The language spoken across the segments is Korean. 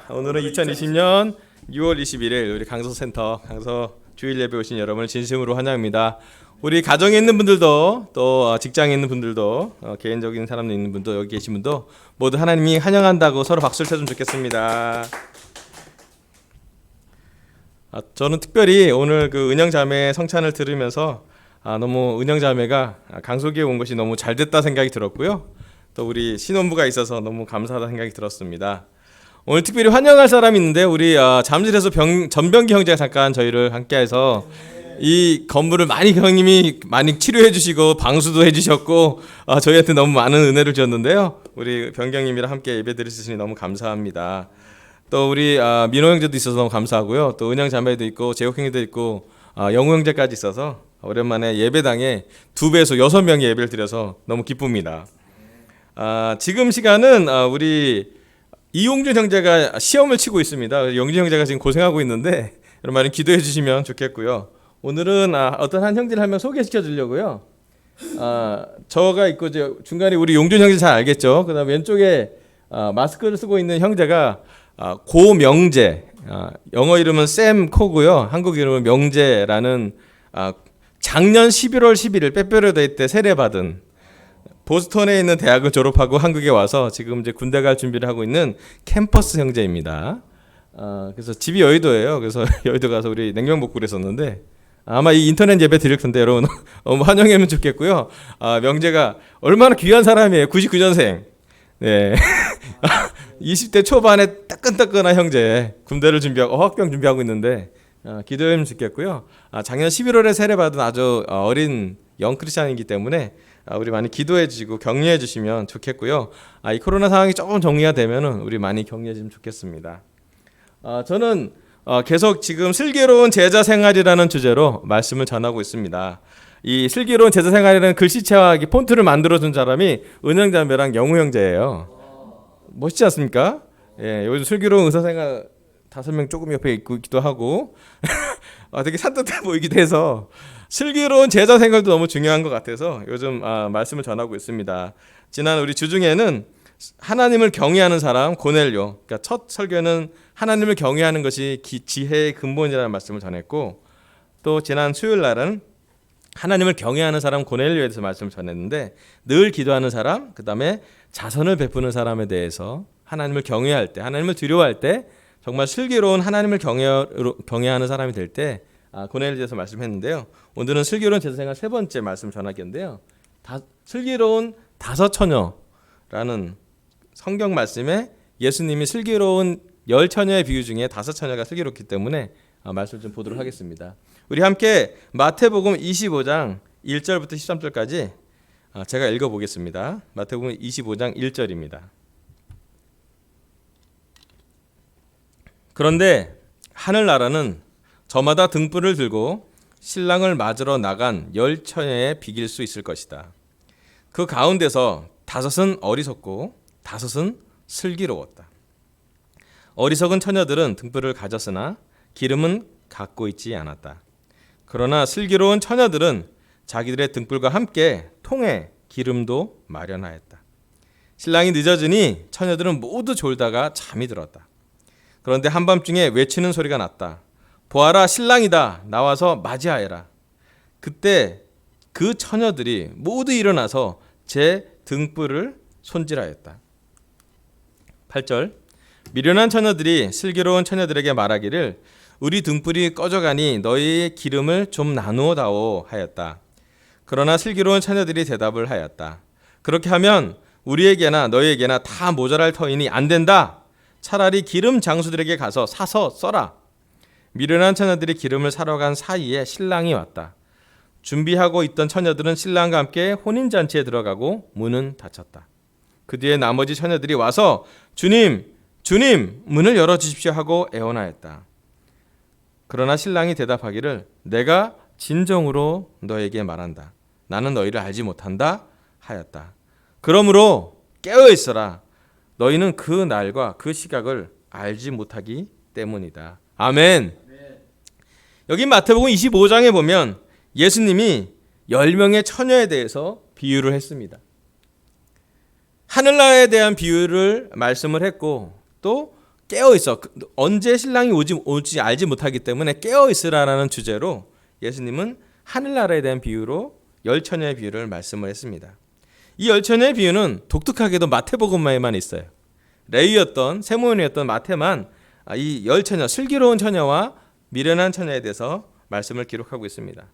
오늘은 2020년 6월 21일 우리 강서센터 강서 주일 예배 오신 여러분을 진심으로 환영합니다. 우리 가정에 있는 분들도 또 직장에 있는 분들도 개인적인 사람도 있는 분도 여기 계신 분도 모두 하나님이 환영한다고 서로 박수를 쳐주면 좋겠습니다. 저는 특별히 오늘 그 은영자매 성찬을 들으면서 너무 은영자매가 강서교회 온 것이 너무 잘됐다 생각이 들었고요. 또 우리 신혼부가 있어서 너무 감사하다 생각이 들었습니다. 오늘 특별히 환영할 사람이 있는데 우리 잠실에서 전병기 형제가 잠깐 저희를 함께해서 이 건물을 형님이 많이 치료해 주시고 방수도 해주셨고 저희한테 너무 많은 은혜를 주셨는데요. 우리 병경님이랑 함께 예배드릴 수 있으니 너무 감사합니다. 또 우리 민호 형제도 있어서 너무 감사하고요. 또 은영 자매도 있고 재욱 형제도 있고 영우 형제까지 있어서 오랜만에 예배당에 2배속 6명의 예배를 드려서 너무 기쁩니다. 지금 시간은 우리 이용준 형제가 시험을 치고 있습니다. 용준 형제가 지금 고생하고 있는데 여러분 많이 기도해 주시면 좋겠고요. 오늘은 어떤 한 형제를 한 명 소개시켜 주려고요. 저가 있고 중간에 우리 용준 형제 잘 알겠죠. 그다음 왼쪽에 마스크를 쓰고 있는 형제가 고명재, 영어 이름은 샘 코고요. 한국 이름은 명재라는 작년 11월 11일 빼빼로데이 때 세례받은 보스턴에 있는 대학을 졸업하고 한국에 와서 지금 이제 군대 갈 준비를 하고 있는 캠퍼스 형제입니다. 그래서 집이 여의도예요. 그래서 여의도 가서 우리 냉면 먹고 그랬었는데 아마 이 인터넷 예배 드릴 텐데 여러분 환영하면 좋겠고요. 명재가 얼마나 귀한 사람이에요. 99년생. 네. 20대 초반에 따끈따끈한 형제 군대를 준비하고 어학병 준비하고 있는데 기도하면 좋겠고요. 작년 11월에 세례받은 아주 어린 영 크리스찬이기 때문에 우리 많이 기도해 주시고 격려해 주시면 좋겠고요. 이 코로나 상황이 조금 정리가 되면은 우리 많이 격려해 주시면 좋겠습니다. 저는 계속 지금 슬기로운 제자 생활이라는 주제로 말씀을 전하고 있습니다. 이 슬기로운 제자 생활이라는 글씨체와 폰트를 만들어 준 사람이 은영자매랑 영우 형제예요. 멋있지 않습니까? 예, 요즘 슬기로운 의사생활 5명 조금 옆에 있기도 하고 되게 산뜻해 보이기도 해서 슬기로운 제자 생활도 너무 중요한 것 같아서 요즘 말씀을 전하고 있습니다. 지난 우리 주중에는 하나님을 경외하는 사람 고넬료, 그러니까 첫 설교는 하나님을 경외하는 것이 지혜의 근본이라는 말씀을 전했고, 또 지난 수요일 날은 하나님을 경외하는 사람 고넬료에 대해서 말씀을 전했는데 늘 기도하는 사람, 그 다음에 자선을 베푸는 사람에 대해서 하나님을 경외할 때, 하나님을 두려워할 때 정말 슬기로운 하나님을 경외하는 사람이 될 때 고넬료에 대해서 말씀했는데요. 오늘은 슬기로운 제사생활 3번째 말씀 전하기인데요. 슬기로운 5 처녀라는 성경 말씀에 예수님이 슬기로운 10 처녀의 비유 중에 5 처녀가 슬기롭기 때문에 말씀을 좀 보도록 하겠습니다. 우리 함께 마태복음 25장 1절부터 13절까지 제가 읽어보겠습니다. 마태복음 25장 1절입니다. 그런데 하늘나라는 저마다 등불을 들고 신랑을 맞으러 나간 10 처녀에 비길 수 있을 것이다. 그 가운데서 5은 어리석고 5은 슬기로웠다. 어리석은 처녀들은 등불을 가졌으나 기름은 갖고 있지 않았다. 그러나 슬기로운 처녀들은 자기들의 등불과 함께 통에 기름도 마련하였다. 신랑이 늦어지니 처녀들은 모두 졸다가 잠이 들었다. 그런데 한밤중에 외치는 소리가 났다. 보아라, 신랑이다. 나와서 맞이하여라. 그때 그 처녀들이 모두 일어나서 제 등불을 손질하였다. 8절. 미련한 처녀들이 슬기로운 처녀들에게 말하기를 우리 등불이 꺼져가니 너희의 기름을 좀 나누어 다오 하였다. 그러나 슬기로운 처녀들이 대답을 하였다. 그렇게 하면 우리에게나 너희에게나 다 모자랄 터이니 안 된다. 차라리 기름 장수들에게 가서 사서 써라. 미련한 처녀들이 기름을 사러 간 사이에 신랑이 왔다. 준비하고 있던 처녀들은 신랑과 함께 혼인잔치에 들어가고 문은 닫혔다. 그 뒤에 나머지 처녀들이 와서 주님, 주님, 문을 열어주십시오 하고 애원하였다. 그러나 신랑이 대답하기를 내가 진정으로 너에게 말한다. 나는 너희를 알지 못한다 하였다. 그러므로 깨어 있어라. 너희는 그 날과 그 시각을 알지 못하기 때문이다. 아멘. 여기 마태복음 25장에 보면 예수님이 10명의 처녀에 대해서 비유를 했습니다. 하늘나라에 대한 비유를 말씀을 했고 또 깨어 있어. 언제 신랑이 오지 알지 못하기 때문에 깨어 있으라라는 주제로 예수님은 하늘나라에 대한 비유로 열 처녀의 비유를 말씀을 했습니다. 이 열 처녀의 비유는 독특하게도 마태복음에만 있어요. 레위였던 세모인이었던 마태만 이 열 처녀, 슬기로운 처녀와 미련한 처녀에 대해서 말씀을 기록하고 있습니다.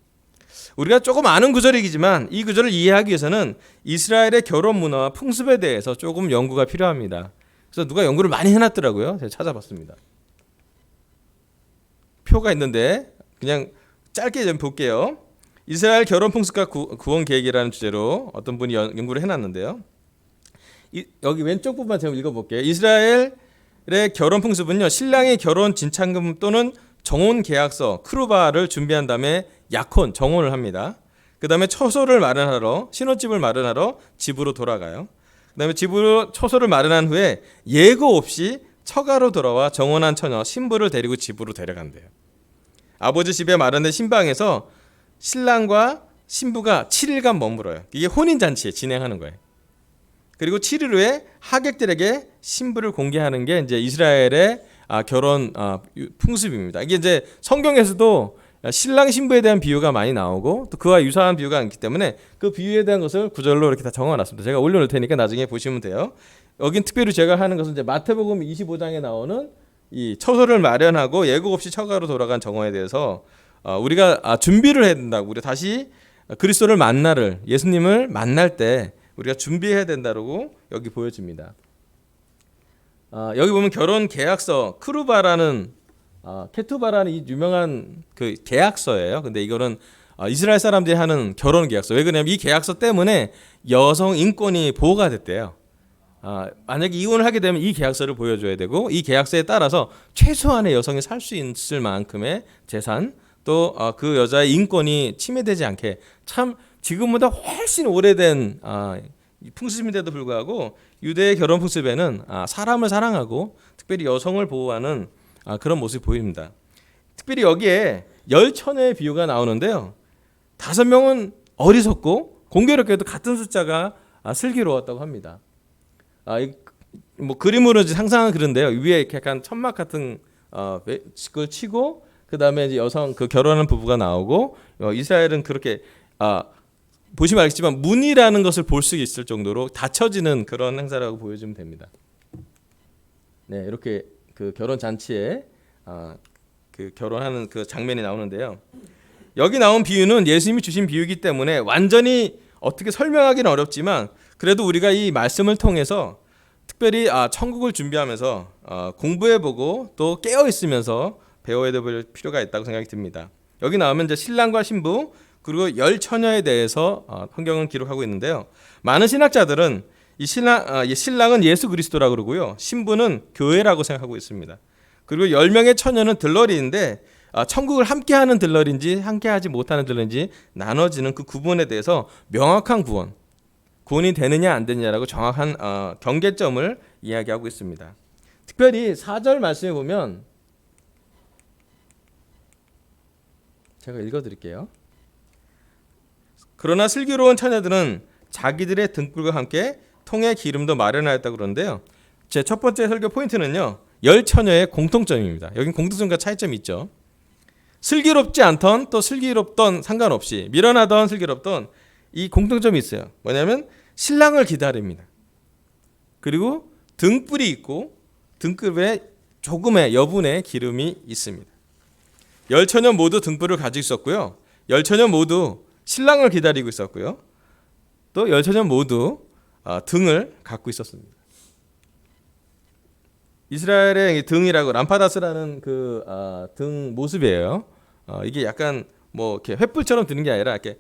우리가 조금 아는 구절이지만 이 구절을 이해하기 위해서는 이스라엘의 결혼 문화와 풍습에 대해서 조금 연구가 필요합니다. 그래서 누가 연구를 많이 해놨더라고요. 제가 찾아봤습니다. 표가 있는데 그냥 짧게 좀 볼게요. 이스라엘 결혼 풍습과 구원 계획이라는 주제로 어떤 분이 연구를 해놨는데요. 여기 왼쪽 부분만 제가 읽어볼게요. 이스라엘의 결혼 풍습은요, 신랑이 결혼 진창금 또는 정혼 계약서 크루바를 준비한 다음에 약혼 정혼을 합니다. 그 다음에 처소를 마련하러 신혼집을 마련하러 집으로 돌아가요. 그 다음에 집으로 처소를 마련한 후에 예고 없이 처가로 돌아와 정혼한 처녀 신부를 데리고 집으로 데려간대요. 아버지 집에 마련된 신방에서 신랑과 신부가 7일간 머물어요. 이게 혼인잔치에 진행하는 거예요. 그리고 7일 후에 하객들에게 신부를 공개하는 게 이제 이스라엘의 결혼 풍습입니다. 이게 이제 성경에서도 신랑 신부에 대한 비유가 많이 나오고 또 그와 유사한 비유가 있기 때문에 그 비유에 대한 것을 구절로 이렇게 다 적어놨습니다. 제가 올려놓을 테니까 나중에 보시면 돼요. 여긴 특별히 제가 하는 것은 이제 마태복음 25장에 나오는 이 처소를 마련하고 예고 없이 처가로 돌아간 정황에 대해서 우리가 준비를 해야 된다고, 우리가 다시 그리스도를 예수님을 만날 때 우리가 준비해야 된다고 여기 보여집니다. 여기 보면 결혼 계약서 크루바라는 케투바라는 이 유명한 그 계약서예요. 근데 이거는 이스라엘 사람들이 하는 결혼 계약서. 왜 그러냐면 이 계약서 때문에 여성 인권이 보호가 됐대요. 만약에 이혼을 하게 되면 이 계약서를 보여줘야 되고 이 계약서에 따라서 최소한의 여성이 살 수 있을 만큼의 재산 또 그 여자의 인권이 침해되지 않게 참 지금보다 훨씬 오래된 풍습인데도 불구하고 유대의 결혼 풍습에는 사람을 사랑하고 특별히 여성을 보호하는 그런 모습이 보입니다. 특별히 여기에 열 처녀의 비유가 나오는데요. 5명은 어리석고 공교롭게도 같은 숫자가 슬기로웠다고 합니다. 뭐 그림으로 상상은 그런데요. 위에 이렇게 약간 천막 같은 걸 치고 그 다음에 이제 여성 그 결혼한 부부가 나오고 이스라엘은 그렇게 보시면 알겠지만 문이라는 것을 볼 수 있을 정도로 닫혀지는 그런 행사라고 보여주면 됩니다. 네, 이렇게 그 결혼 잔치에 그 결혼하는 그 장면이 나오는데요. 여기 나온 비유는 예수님이 주신 비유이기 때문에 완전히 어떻게 설명하기는 어렵지만 그래도 우리가 이 말씀을 통해서 특별히 천국을 준비하면서 공부해보고 또 깨어 있으면서 배워야 될 필요가 있다고 생각이 듭니다. 여기 나오면 이제 신랑과 신부 그리고 열 처녀에 대해서 성경은 기록하고 있는데요. 많은 신학자들은 이 신랑은 예수 그리스도라고 그러고요. 신부는 교회라고 생각하고 있습니다. 그리고 10명의 처녀는 들러리인데 천국을 함께하는 들러리인지 함께하지 못하는 들러리인지 나눠지는 그 구분에 대해서 명확한 구원이 되느냐 안 되느냐라고 정확한 경계점을 이야기하고 있습니다. 특별히 4절 말씀에 보면 제가 읽어드릴게요. 그러나 슬기로운 처녀들은 자기들의 등불과 함께 통의 기름도 마련하였다고 그러는데요. 제 첫 번째 설교 포인트는요. 열 처녀의 공통점입니다. 여긴 공통점과 차이점이 있죠. 슬기롭지 않던 또 슬기롭던 상관없이 미련하던 슬기롭던 이 공통점이 있어요. 뭐냐면 신랑을 기다립니다. 그리고 등불이 있고 등급에 조금의 여분의 기름이 있습니다. 열 처녀 모두 등불을 가지고 있었고요. 열 처녀 모두 신랑을 기다리고 있었고요. 또 열 처녀 모두 등을 갖고 있었습니다. 이스라엘의 등이라고 람파다스라는 그 등 모습이에요. 이게 약간 뭐 이렇게 횃불처럼 드는 게 아니라 이렇게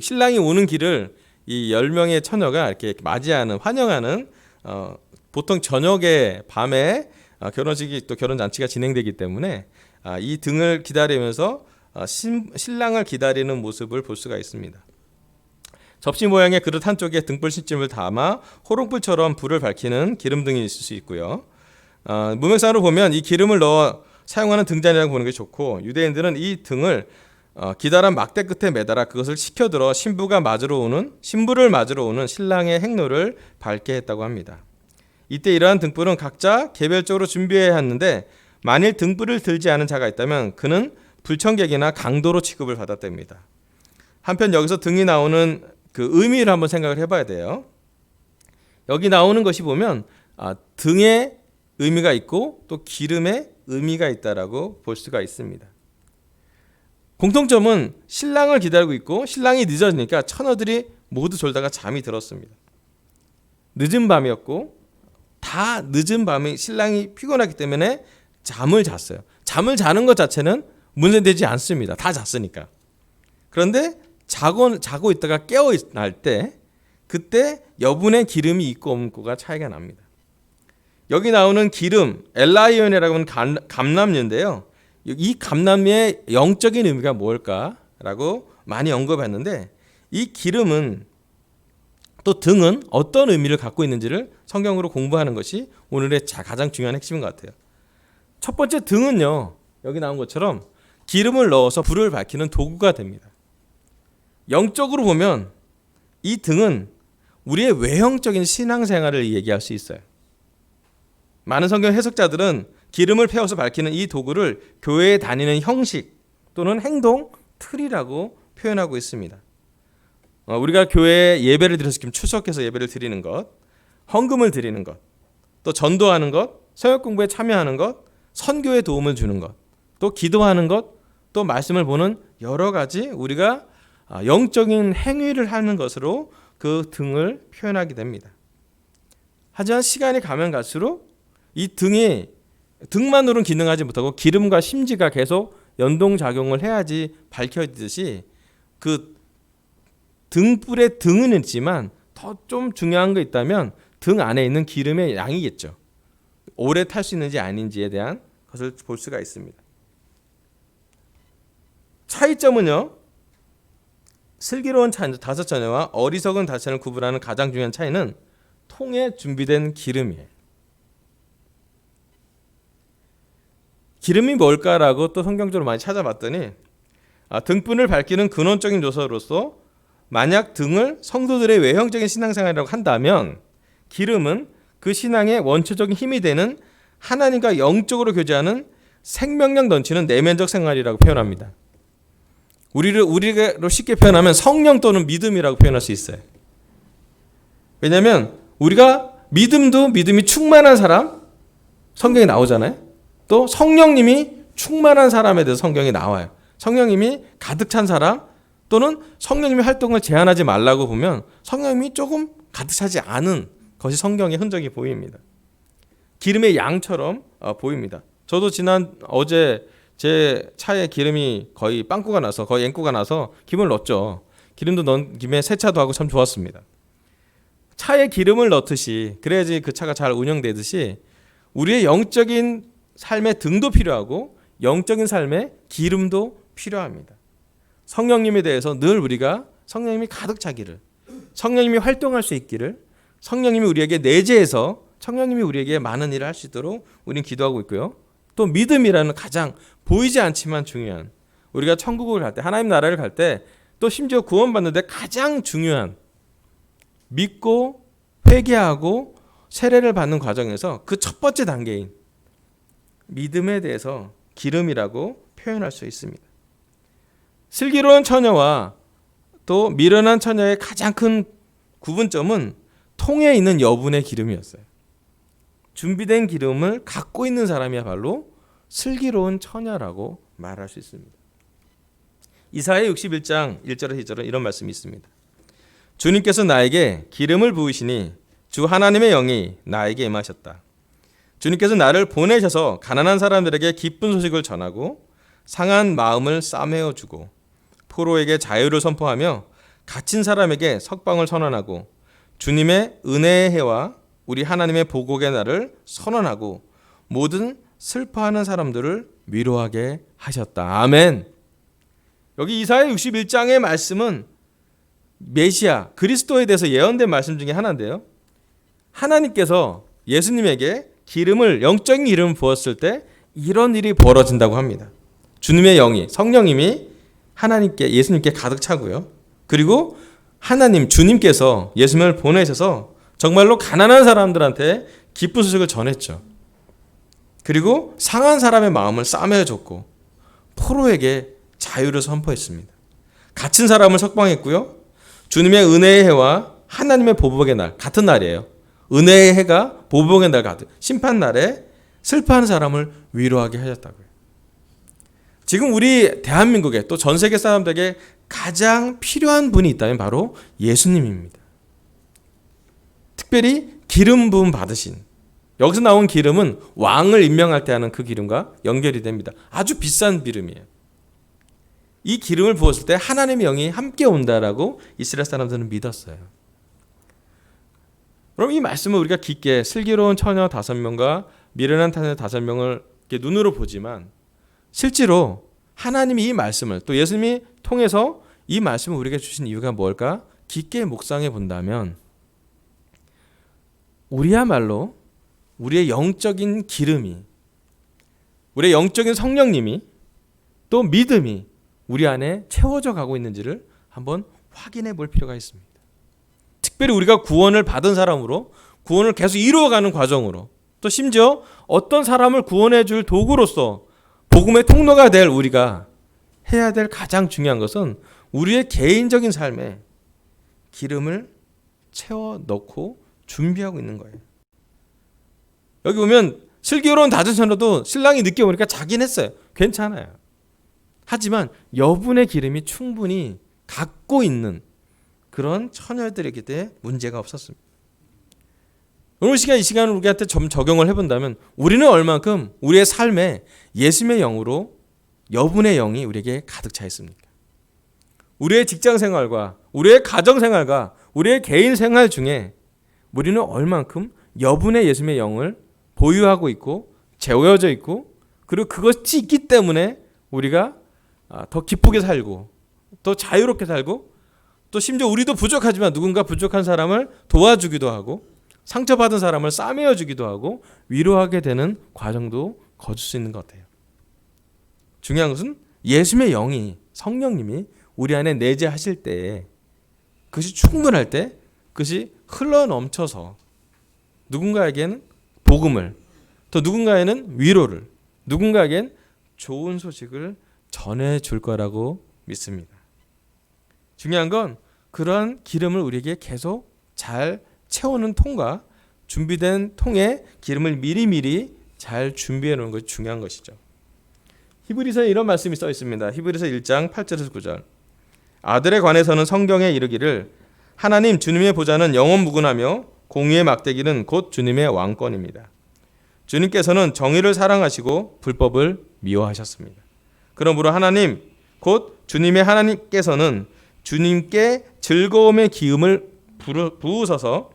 신랑이 오는 길을 이 10명의 처녀가 이렇게 맞이하는 환영하는 보통 저녁에 밤에 결혼식이 또 결혼 잔치가 진행되기 때문에 이 등을 기다리면서 신랑을 기다리는 모습을 볼 수가 있습니다. 접시 모양의 그릇 한쪽에 등불 신찜을 담아 호롱불처럼 불을 밝히는 기름등이 있을 수 있고요. 문맥상으로 보면 이 기름을 넣어 사용하는 등잔이라고 보는 게 좋고 유대인들은 이 등을 기다란 막대 끝에 매달아 그것을 시켜들어 신부를 맞으러 오는 신랑의 행로를 밝게 했다고 합니다. 이때 이러한 등불은 각자 개별적으로 준비해야 하는데 만일 등불을 들지 않은 자가 있다면 그는 불청객이나 강도로 취급을 받았답니다. 한편 여기서 등이 나오는 그 의미를 한번 생각을 해봐야 돼요. 여기 나오는 것이 보면 등의 의미가 있고 또 기름의 의미가 있다라고 볼 수가 있습니다. 공통점은 신랑을 기다리고 있고 신랑이 늦어지니까 처녀들이 모두 졸다가 잠이 들었습니다. 늦은 밤이었고 다 늦은 밤에 신랑이 피곤하기 때문에 잠을 잤어요. 잠을 자는 것 자체는 문제되지 않습니다. 다 잤으니까. 그런데 자고 있다가 깨어날 때 그때 여분의 기름이 있고 없고가 차이가 납니다. 여기 나오는 기름, 엘라이온이라고 하는 감람유인데요. 이 감람유의 영적인 의미가 뭘까라고 많이 언급했는데 이 기름은 또 등은 어떤 의미를 갖고 있는지를 성경으로 공부하는 것이 오늘의 가장 중요한 핵심인 것 같아요. 첫 번째 등은요. 여기 나온 것처럼 기름을 넣어서 불을 밝히는 도구가 됩니다. 영적으로 보면 이 등은 우리의 외형적인 신앙생활을 얘기할 수 있어요. 많은 성경 해석자들은 기름을 태워서 밝히는 이 도구를 교회에 다니는 형식 또는 행동, 틀이라고 표현하고 있습니다. 우리가 교회에 예배를 드려서 출석해서 예배를 드리는 것, 헌금을 드리는 것, 또 전도하는 것, 성역 공부에 참여하는 것, 선교에 도움을 주는 것, 또 기도하는 것, 또 말씀을 보는 여러 가지 우리가 영적인 행위를 하는 것으로 그 등을 표현하게 됩니다. 하지만 시간이 가면 갈수록 이 등만으로는 기능하지 못하고 기름과 심지가 계속 연동작용을 해야지 밝혀지듯이 그 등불의 등은 있지만 더 좀 중요한 거 있다면 등 안에 있는 기름의 양이겠죠. 오래 탈 수 있는지 아닌지에 대한 것을 볼 수가 있습니다. 차이점은요. 슬기로운 다섯 처녀와 어리석은 다섯 처녀를 구분하는 가장 중요한 차이는 통에 준비된 기름이에요. 기름이 뭘까라고 또 성경적으로 많이 찾아봤더니 등불을 밝히는 근원적인 요소로서 만약 등을 성도들의 외형적인 신앙생활이라고 한다면 기름은 그 신앙의 원초적인 힘이 되는 하나님과 영적으로 교제하는 생명력 넘치는 내면적 생활이라고 표현합니다. 우리로 쉽게 표현하면 성령 또는 믿음이라고 표현할 수 있어요. 왜냐하면 우리가 믿음이 충만한 사람 성경에 나오잖아요. 또 성령님이 충만한 사람에 대해서 성경에 나와요. 성령님이 가득 찬 사람 또는 성령님의 활동을 제한하지 말라고 보면 성령님이 조금 가득 차지 않은 것이 성경의 흔적이 보입니다. 기름의 양처럼 보입니다. 저도 어제 제 차에 기름이 거의 빵꾸가 나서 거의 앵꾸가 나서 기름을 넣었죠. 기름도 넣은 김에 세차도 하고 참 좋았습니다. 차에 기름을 넣듯이 그래야지 그 차가 잘 운영되듯이 우리의 영적인 삶의 등도 필요하고 영적인 삶의 기름도 필요합니다. 성령님에 대해서 늘 우리가 성령님이 가득 차기를, 성령님이 활동할 수 있기를, 성령님이 우리에게 내재해서 성령님이 우리에게 많은 일을 할 수 있도록 우리는 기도하고 있고요. 또 믿음이라는 가장 보이지 않지만 중요한, 우리가 천국을 갈 때, 하나님 나라를 갈 때, 또 심지어 구원받는데 가장 중요한 믿고 회개하고 세례를 받는 과정에서 그 첫 번째 단계인 믿음에 대해서 기름이라고 표현할 수 있습니다. 슬기로운 처녀와 또 미련한 처녀의 가장 큰 구분점은 통에 있는 여분의 기름이었어요. 준비된 기름을 갖고 있는 사람이야말로 슬기로운 처녀라고 말할 수 있습니다. 이사야 61장 1절에서 2절은 이런 말씀이 있습니다. 주님께서 나에게 기름을 부으시니 주 하나님의 영이 나에게 임하셨다. 주님께서 나를 보내셔서 가난한 사람들에게 기쁜 소식을 전하고 상한 마음을 싸매어주고 포로에게 자유를 선포하며 갇힌 사람에게 석방을 선언하고 주님의 은혜의 해와 우리 하나님의 보복의 날을 선언하고 모든 슬퍼하는 사람들을 위로하게 하셨다. 아멘. 여기 이사야 61장의 말씀은 메시아 그리스도에 대해서 예언된 말씀 중에 하나인데요. 하나님께서 예수님에게 기름을 영적인 기름을 부었을 때 이런 일이 벌어진다고 합니다. 주님의 영이 성령님이 하나님께 예수님께 가득 차고요. 그리고 하나님 주님께서 예수님을 보내셔서 정말로 가난한 사람들한테 기쁜 소식을 전했죠. 그리고 상한 사람의 마음을 싸매어줬고 포로에게 자유를 선포했습니다. 갇힌 사람을 석방했고요. 주님의 은혜의 해와 하나님의 보복의 날, 같은 날이에요. 은혜의 해가 보복의 날 같은 심판 날에 슬퍼하는 사람을 위로하게 하셨다고요. 지금 우리 대한민국에 또 전 세계 사람들에게 가장 필요한 분이 있다면 바로 예수님입니다. 특별히 기름 부음 받으신, 여기서 나온 기름은 왕을 임명할 때 하는 그 기름과 연결이 됩니다. 아주 비싼 기름이에요. 이 기름을 부었을 때 하나님의 영이 함께 온다라고 이스라엘 사람들은 믿었어요. 그럼 이 말씀을 우리가 깊게 슬기로운 처녀 5명과 미련한 처녀 5명을 눈으로 보지만 실제로 하나님이 이 말씀을 또 예수님이 통해서 이 말씀을 우리에게 주신 이유가 뭘까? 깊게 묵상해 본다면 우리야말로 우리의 영적인 기름이, 우리의 영적인 성령님이 또 믿음이 우리 안에 채워져 가고 있는지를 한번 확인해 볼 필요가 있습니다. 특별히 우리가 구원을 받은 사람으로 구원을 계속 이루어가는 과정으로 또 심지어 어떤 사람을 구원해 줄 도구로서 복음의 통로가 될 우리가 해야 될 가장 중요한 것은 우리의 개인적인 삶에 기름을 채워 넣고 준비하고 있는 거예요. 여기 보면 슬기로운 다른 처녀도 신랑이 늦게 오니까 자긴 했어요. 괜찮아요. 하지만 여분의 기름이 충분히 갖고 있는 그런 처녀들에게 대해 문제가 없었습니다. 오늘 이 시간을 우리한테 좀 적용을 해본다면 우리는 얼만큼 우리의 삶에 예수님의 영으로 여분의 영이 우리에게 가득 차 있습니까? 우리의 직장 생활과 우리의 가정 생활과 우리의 개인 생활 중에 우리는 얼만큼 여분의 예수님의 영을 보유하고 있고 채워져 있고 그리고 그것이 있기 때문에 우리가 더 기쁘게 살고 또 자유롭게 살고 또 심지어 우리도 부족하지만 누군가 부족한 사람을 도와주기도 하고 상처받은 사람을 싸매어 주기도 하고 위로하게 되는 과정도 거둘 수 있는 것 같아요. 중요한 것은 예수님의 영이 성령님이 우리 안에 내재하실 때에 그것이 충분할 때 그것이 흘러넘쳐서 누군가에게는 복음을 또 누군가에는 위로를 누군가에겐 좋은 소식을 전해줄 거라고 믿습니다. 중요한 건 그러한 기름을 우리에게 계속 잘 채우는 통과 준비된 통에 기름을 미리미리 잘 준비해 놓은 것이 중요한 것이죠. 히브리서에 이런 말씀이 써 있습니다. 히브리서 1장 8절에서 9절. 아들에 관해서는 성경에 이르기를 하나님 주님의 보좌는 영원 무궁하며 공의의 막대기는 곧 주님의 왕권입니다. 주님께서는 정의를 사랑하시고 불법을 미워하셨습니다. 그러므로 하나님 곧 주님의 하나님께서는 주님께 즐거움의 기음을 부으셔서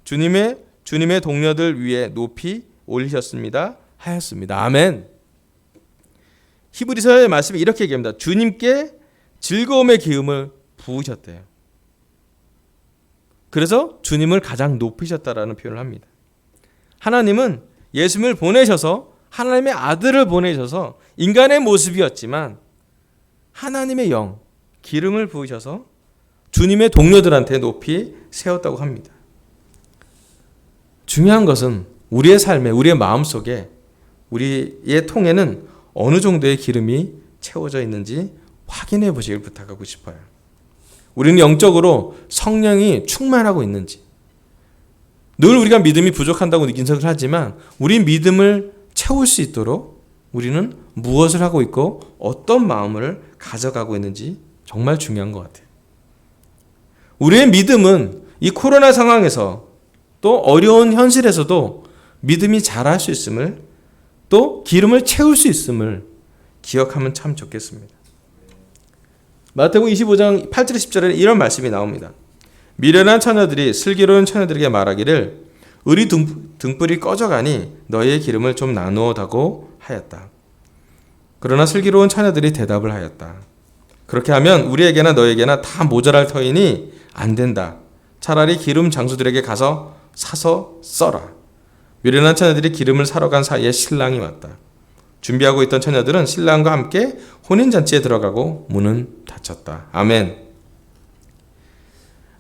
주님의 동료들 위에 높이 올리셨습니다 하였습니다. 아멘. 히브리서의 말씀이 이렇게 얘기합니다. 주님께 즐거움의 기음을 부으셨대요. 그래서 주님을 가장 높이셨다라는 표현을 합니다. 하나님은 예수님을 보내셔서 하나님의 아들을 보내셔서 인간의 모습이었지만 하나님의 영, 기름을 부으셔서 주님의 동료들한테 높이 세웠다고 합니다. 중요한 것은 우리의 삶에 우리의 마음속에 우리의 통에는 어느 정도의 기름이 채워져 있는지 확인해 보시길 부탁하고 싶어요. 우리는 영적으로 성령이 충만하고 있는지 늘 우리가 믿음이 부족한다고 인식을 하지만 우리 믿음을 채울 수 있도록 우리는 무엇을 하고 있고 어떤 마음을 가져가고 있는지 정말 중요한 것 같아요. 우리의 믿음은 이 코로나 상황에서 또 어려운 현실에서도 믿음이 자랄 수 있음을 또 기름을 채울 수 있음을 기억하면 참 좋겠습니다. 마태복음 25장 8절 10절에 이런 말씀이 나옵니다. 미련한 처녀들이 슬기로운 처녀들에게 말하기를 우리 등불이 꺼져가니 너희의 기름을 좀 나누어 다고 하였다. 그러나 슬기로운 처녀들이 대답을 하였다. 그렇게 하면 우리에게나 너에게나 다 모자랄 터이니 안 된다. 차라리 기름 장수들에게 가서 사서 써라. 미련한 처녀들이 기름을 사러 간 사이에 신랑이 왔다. 준비하고 있던 처녀들은 신랑과 함께 혼인잔치에 들어가고 문은 닫혔다. 아멘.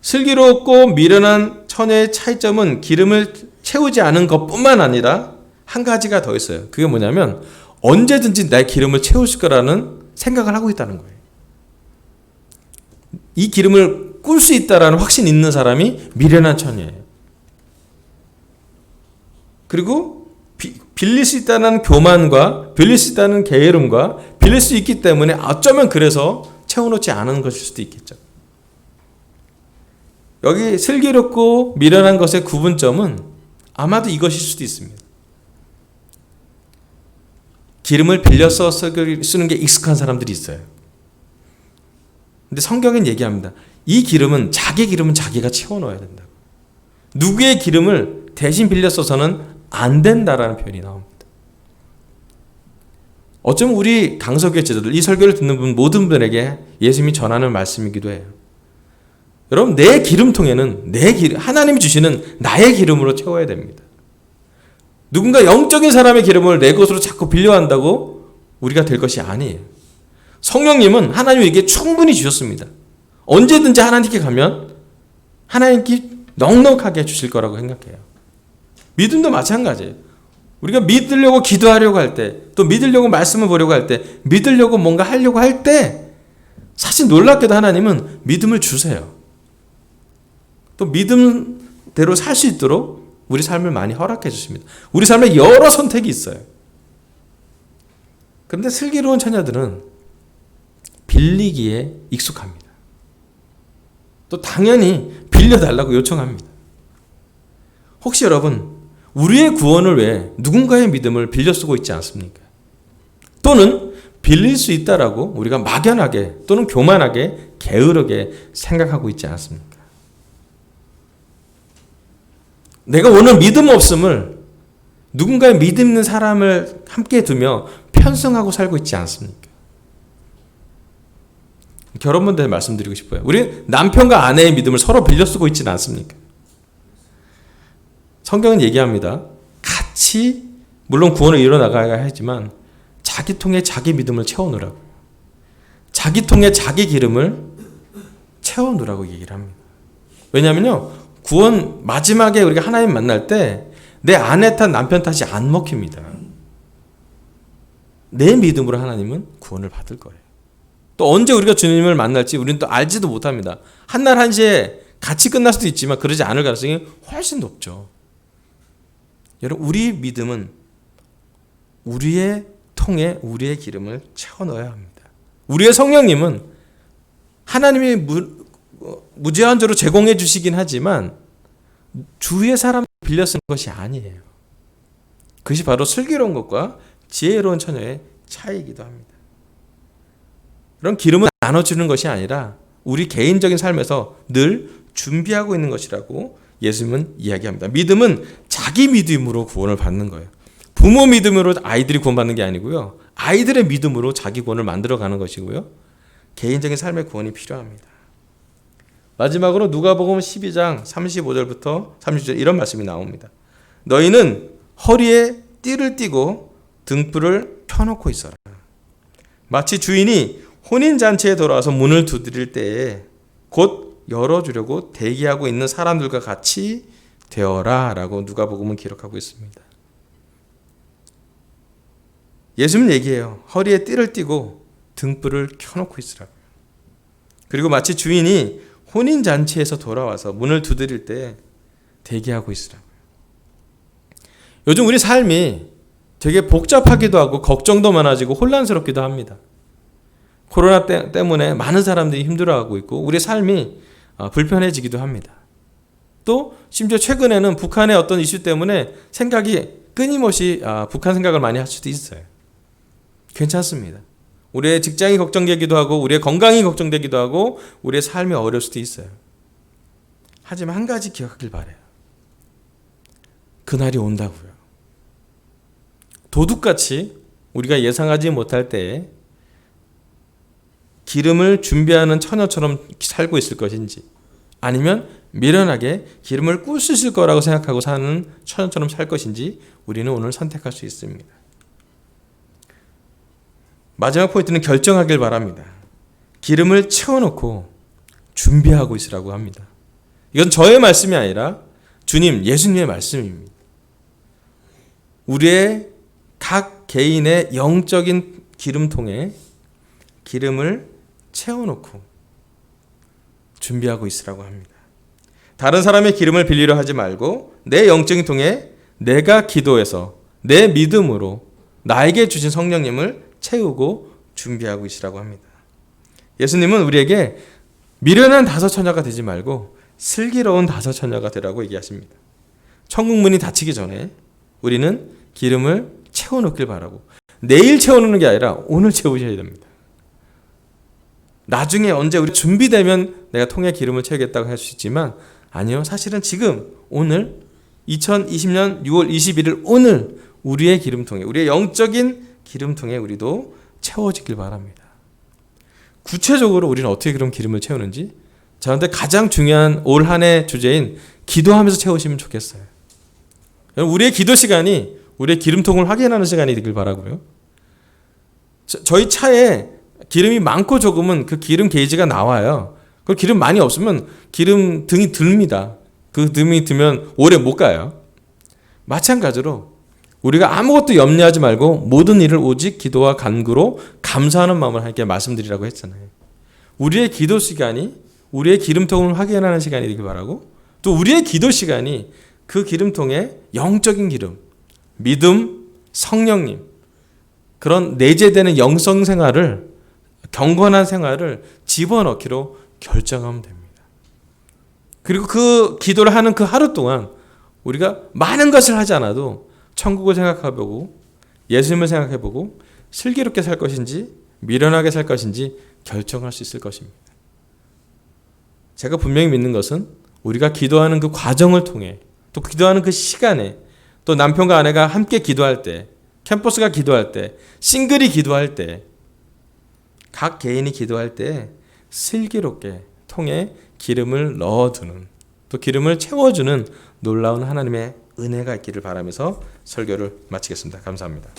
슬기롭고 미련한 처녀의 차이점은 기름을 채우지 않은 것뿐만 아니라 한 가지가 더 있어요. 그게 뭐냐면 언제든지 내 기름을 채우실 거라는 생각을 하고 있다는 거예요. 이 기름을 꿀 수 있다라는 확신이 있는 사람이 미련한 처녀예요. 그리고 빌릴 수 있다는 교만과 빌릴 수 있다는 게으름과 빌릴 수 있기 때문에 어쩌면 그래서 채워놓지 않은 것일 수도 있겠죠. 여기 슬기롭고 미련한 것의 구분점은 아마도 이것일 수도 있습니다. 기름을 빌려서 쓰는 게 익숙한 사람들이 있어요. 근데 성경은 얘기합니다. 이 기름은 자기 기름은 자기가 채워넣어야 된다고. 누구의 기름을 대신 빌려 써서는 안 된다라는 표현이 나옵니다. 어쩌면 우리 강석교회 제자들, 이 설교를 듣는 분 모든 분에게 예수님이 전하는 말씀이기도 해요. 여러분, 내 기름통에는 하나님이 주시는 나의 기름으로 채워야 됩니다. 누군가 영적인 사람의 기름을 내 것으로 자꾸 빌려한다고 우리가 될 것이 아니에요. 성령님은 하나님에게 충분히 주셨습니다. 언제든지 하나님께 가면 하나님께 넉넉하게 주실 거라고 생각해요. 믿음도 마찬가지예요. 우리가 믿으려고 기도하려고 할 때, 또 믿으려고 말씀을 보려고 할 때, 믿으려고 뭔가 하려고 할 때 사실 놀랍게도 하나님은 믿음을 주세요. 또 믿음대로 살 수 있도록 우리 삶을 많이 허락해 주십니다. 우리 삶에 여러 선택이 있어요. 그런데 슬기로운 처녀들은 빌리기에 익숙합니다. 또 당연히 빌려달라고 요청합니다. 혹시 여러분, 우리의 구원을 위해 누군가의 믿음을 빌려 쓰고 있지 않습니까? 또는 빌릴 수 있다라고 우리가 막연하게 또는 교만하게 게으르게 생각하고 있지 않습니까? 내가 오늘 믿음 없음을 누군가의 믿음 있는 사람을 함께 두며 편승하고 살고 있지 않습니까? 결혼문제에 말씀드리고 싶어요. 우리 남편과 아내의 믿음을 서로 빌려 쓰고 있지는 않습니까? 성경은 얘기합니다. 같이 물론 구원을 이뤄나가야 하지만 자기 통에 자기 믿음을 채워놓으라고. 자기 통에 자기 기름을 채워놓으라고 얘기를 합니다. 왜냐하면요, 구원 마지막에 우리가 하나님 만날 때 내 아내 탓 남편 탓이 안 먹힙니다. 내 믿음으로 하나님은 구원을 받을 거예요. 또 언제 우리가 주님을 만날지 우리는 또 알지도 못합니다. 한날 한시에 같이 끝날 수도 있지만 그러지 않을 가능성이 훨씬 높죠. 여러분, 우리 믿음은 우리의 통에 우리의 기름을 채워 넣어야 합니다. 우리의 성령님은 하나님이 무제한적으로 제공해 주시긴 하지만 주위의 사람 빌려 쓰는 것이 아니에요. 그것이 바로 슬기로운 것과 지혜로운 처녀의 차이이기도 합니다. 그런 기름은 나눠주는 것이 아니라 우리 개인적인 삶에서 늘 준비하고 있는 것이라고 예수님은 이야기합니다. 믿음은 자기 믿음으로 구원을 받는 거예요. 부모 믿음으로 아이들이 구원받는 게 아니고요. 아이들의 믿음으로 자기 구원을 만들어가는 것이고요. 개인적인 삶의 구원이 필요합니다. 마지막으로 누가복음 12장 35절부터 30절 이런 말씀이 나옵니다. 너희는 허리에 띠를 띠고 등불을 켜놓고 있어라. 마치 주인이 혼인잔치에 돌아와서 문을 두드릴 때에 곧 열어주려고 대기하고 있는 사람들과 같이 되어라 라고 누가복음은 기록하고 있습니다. 예수님은 얘기해요. 허리에 띠를 띠고 등불을 켜놓고 있으라고. 그리고 마치 주인이 혼인잔치에서 돌아와서 문을 두드릴 때 대기하고 있으라고요. 요즘 우리 삶이 되게 복잡하기도 하고 걱정도 많아지고 혼란스럽기도 합니다. 코로나 때문에 많은 사람들이 힘들어하고 있고 우리 삶이 불편해지기도 합니다. 또 심지어 최근에는 북한의 어떤 이슈 때문에 생각이 끊임없이 북한 생각을 많이 할 수도 있어요. 괜찮습니다. 우리의 직장이 걱정되기도 하고 우리의 건강이 걱정되기도 하고 우리의 삶이 어려울 수도 있어요. 하지만 한 가지 기억하길 바라요. 그날이 온다고요. 도둑같이 우리가 예상하지 못할 때에 기름을 준비하는 처녀처럼 살고 있을 것인지 아니면 미련하게 기름을 꿀 수 있을 거라고 생각하고 사는 처녀처럼 살 것인지 우리는 오늘 선택할 수 있습니다. 마지막 포인트는 결정하길 바랍니다. 기름을 채워놓고 준비하고 있으라고 합니다. 이건 저의 말씀이 아니라 주님, 예수님의 말씀입니다. 우리의 각 개인의 영적인 기름통에 기름을 채워놓고 준비하고 있으라고 합니다. 다른 사람의 기름을 빌리려 하지 말고 내 영적인 통에 내가 기도해서 내 믿음으로 나에게 주신 성령님을 채우고 준비하고 있으라고 합니다. 예수님은 우리에게 미련한 다섯 처녀가 되지 말고 슬기로운 다섯 처녀가 되라고 얘기하십니다. 천국 문이 닫히기 전에 우리는 기름을 채워놓길 바라고, 내일 채워놓는 게 아니라 오늘 채우셔야 됩니다. 나중에 언제 우리 준비되면 내가 통에 기름을 채우겠다고 할 수 있지만 아니요, 사실은 지금 오늘 2020년 6월 21일 오늘 우리의 기름통에, 우리의 영적인 기름통에 우리도 채워지길 바랍니다. 구체적으로 우리는 어떻게 그럼 기름을 채우는지 저한테 가장 중요한 올 한 해 주제인 기도하면서 채우시면 좋겠어요. 우리의 기도 시간이 우리의 기름통을 확인하는 시간이 되길 바라고요. 저희 차에 기름이 많고 적으면 그 기름 게이지가 나와요. 그 기름 많이 없으면 기름 등이 듭니다. 그 등이 들면 오래 못 가요. 마찬가지로 우리가 아무것도 염려하지 말고 모든 일을 오직 기도와 간구로 감사하는 마음을 하나님께 말씀드리라고 했잖아요. 우리의 기도 시간이 우리의 기름통을 확인하는 시간이 되길 바라고, 또 우리의 기도 시간이 그 기름통에 영적인 기름, 믿음, 성령님, 그런 내재되는 영성 생활을, 경건한 생활을 집어넣기로 결정하면 됩니다. 그리고 그 기도를 하는 그 하루 동안 우리가 많은 것을 하지 않아도 천국을 생각해보고 예수님을 생각해보고 슬기롭게 살 것인지 미련하게 살 것인지 결정할 수 있을 것입니다. 제가 분명히 믿는 것은 우리가 기도하는 그 과정을 통해, 또 기도하는 그 시간에, 또 남편과 아내가 함께 기도할 때, 캠퍼스가 기도할 때, 싱글이 기도할 때, 각 개인이 기도할 때 슬기롭게 통에 기름을 넣어두는, 또 기름을 채워주는 놀라운 하나님의 은혜가 있기를 바라면서 설교를 마치겠습니다. 감사합니다.